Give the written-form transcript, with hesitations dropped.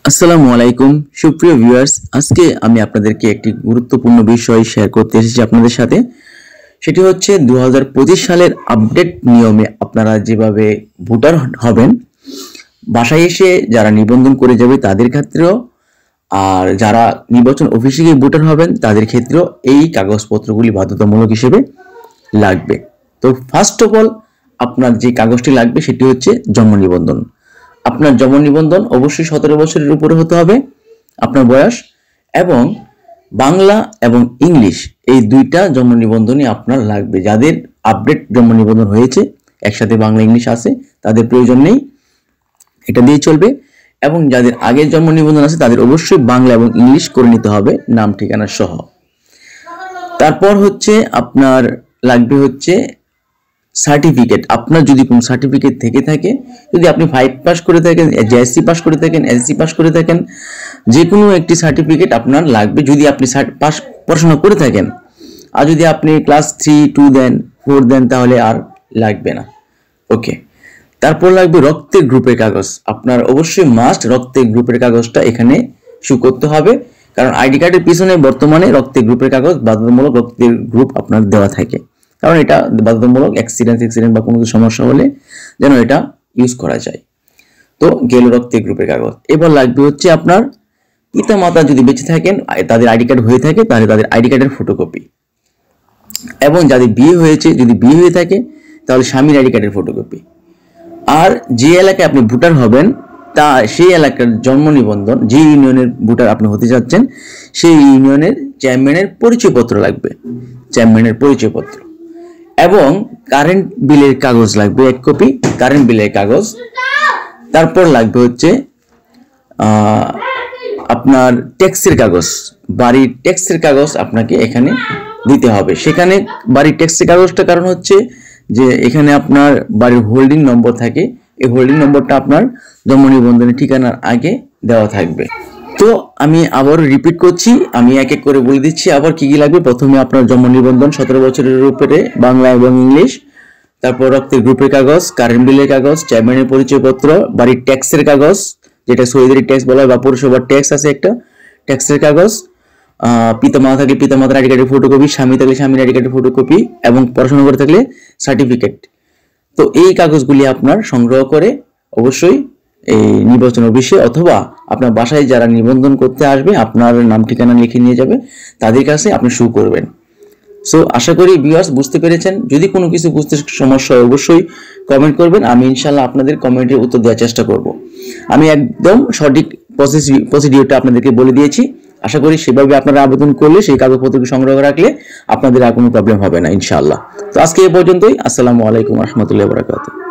আসসালামু আলাইকুম সুপ্রিয় ভিউয়ার্স, আজকে আমি আপনাদেরকে একটি গুরুত্বপূর্ণ বিষয় শেয়ার করতে এসেছি আপনাদের সাথে। সেটি হচ্ছে 2025 সালের আপডেট নিয়মে আপনারা যেভাবে ভোটার হবেন, বাসায় এসে যারা নিবন্ধন করে যাবে তাদের ক্ষেত্রেও, আর যারা নির্বাচন অফিসে গিয়ে ভোটার হবেন তাদের ক্ষেত্রেও এই কাগজপত্রগুলি বাধ্যতামূলক হিসেবে লাগবে। তো ফার্স্ট অফ অল আপনার যে কাগজটি লাগবে সেটি হচ্ছে জন্ম নিবন্ধন। আপনার জন্ম নিবন্ধন অবশ্যই 17 বছরের উপরে হতে হবে আপনার বয়স, এবং বাংলা এবং ইংলিশ এই দুইটা জন্ম নিবন্ধনই আপনার লাগবে। যাদের আপডেট জন্ম নিবন্ধন হয়েছে, একসাথে বাংলা ইংলিশ আছে, তাদের প্রয়োজন নেই, এটা দিয়ে চলবে। এবং যাদের আগের জন্ম নিবন্ধন আছে তাদের অবশ্যই বাংলা এবং ইংলিশ করে নিতে হবে, নাম ঠিকানা সহ। তারপর হচ্ছে আপনার লাগবে হচ্ছে সার্টিফিকেট। আপনার যদি কোনো সার্টিফিকেট থেকে থাকে, যদি আপনি 5 পাস করে থাকেন, জেএসসি পাস করে থাকেন, এসএসসি পাস করে থাকেন, যে কোনো একটি সার্টিফিকেট আপনার লাগবে যদি আপনি পড়াশোনা করে থাকেন। আর যদি আপনি ক্লাস 3, 2 দেন, 4 দেন, তাহলে আর লাগবে না। ওকে, তারপর লাগবে রক্তের গ্রুপের কাগজ। আপনার অবশ্যই মাস্ট রক্তের গ্রুপের কাগজটা এখানে শো করতে হবে, কারণ আইডি কার্ডের পিছনে বর্তমানে রক্তের গ্রুপের কাগজ বাধ্যতামূলক রক্তের গ্রুপ আপনার দেওয়া থাকে, কারণ এটা বাধ্যতামূলক। অ্যাক্সিডেন্ট বা কোনো সমস্যা হলে যেন এটা ইউজ করা যায়। তো গেল রক্তের গ্রুপের কাগজ। এবার লাগবে হচ্ছে আপনার পিতা মাতা যদি বেঁচে থাকেন, তাদের আইডি কার্ড হয়ে থাকে, তাহলে তাদের আইডি কার্ডের ফটোকপি। এবং যাদের বিয়ে হয়েছে, যদি বিয়ে হয়ে থাকে, তাহলে স্বামীর আইডি কার্ডের ফটোকপি। আর যে এলাকায় আপনি ভোটার হবেন তা সেই এলাকার জন্ম নিবন্ধন, যে ইউনিয়নের ভোটার আপনি হতে যাচ্ছেন সেই ইউনিয়নের চেয়ারম্যানের পরিচয়পত্র লাগবে, চেয়ারম্যানের পরিচয়পত্র। এবং কারেন্ট বিলের কাগজ লাগবে 1 কপি, কারেন্ট বিলের কাগজ। তারপর লাগবে হচ্ছে আপনার ট্যাক্সের কাগজ, বাড়ির ট্যাক্সের কাগজ আপনাকে এখানে দিতে হবে। সেখানে বাড়ির ট্যাক্সের কাগজটা কারণ হচ্ছে যে এখানে আপনার বাড়ির হোল্ডিং নম্বর থাকে, এই হোল্ডিং নম্বরটা আপনার জন্ম নিবন্ধনের ঠিকানার আগে দেওয়া থাকবে। তো আমি আবার রিপিট করছি, আমি এক এক করে বলে দিচ্ছি আবার কি কি লাগবে। প্রথমে আপনার জন্ম নিবন্ধন 17 বছরের উপরে, বাংলা এবং ইংলিশ। তারপর রক্তের গ্রুপের কাগজ, কারেন্ট বিলের কাগজ, চেয়ারম্যানের পরিচয়পত্র, বাড়ির ট্যাক্সের কাগজ, যেটা সহিদারি ট্যাক্স বলা হয় বা পৌরসভার ট্যাক্স আছে একটা, ট্যাক্সের কাগজ। পিতা মাতা থাকলে পিতা মাতার আইডি কার্ডের ফটোকপি, স্বামী থাকলে স্বামীর আইডি কার্ডের ফটোকপি, এবং পড়াশোনা করে থাকলে সার্টিফিকেট। তো এই কাগজগুলি আপনার সংগ্রহ করে অবশ্যই এই নির্বাচন অফিসে অথবা আপনার বাসায় যারা নিবন্ধন করতে আসবে, আপনার নাম ঠিকানা লিখে নিয়ে যাবে, তাদের কাছে আপনি শো করবেন। সো আশা করি ভিউয়ার্স বুঝতে পেরেছেন। যদি কোনো কিছু বুঝতে সমস্যা হয় অবশ্যই কমেন্ট করবেন, আমি ইনশাল্লাহ আপনাদের কমেন্টের উত্তর দেওয়ার চেষ্টা করব। আমি একদম সঠিক প্রসিডিওরটা আপনাদেরকে বলে দিয়েছি। আশা করি সেভাবে আপনারা আবেদন করলে, সেই কাগজপত্রকে সংগ্রহ রাখলে আপনাদের আর কোনো প্রবলেম হবে না ইনশাআল্লাহ। তো আজকে এ পর্যন্তই। আসসালামু আলাইকুম রহমতুল্লাহি ওয়া বারাকাতুহু।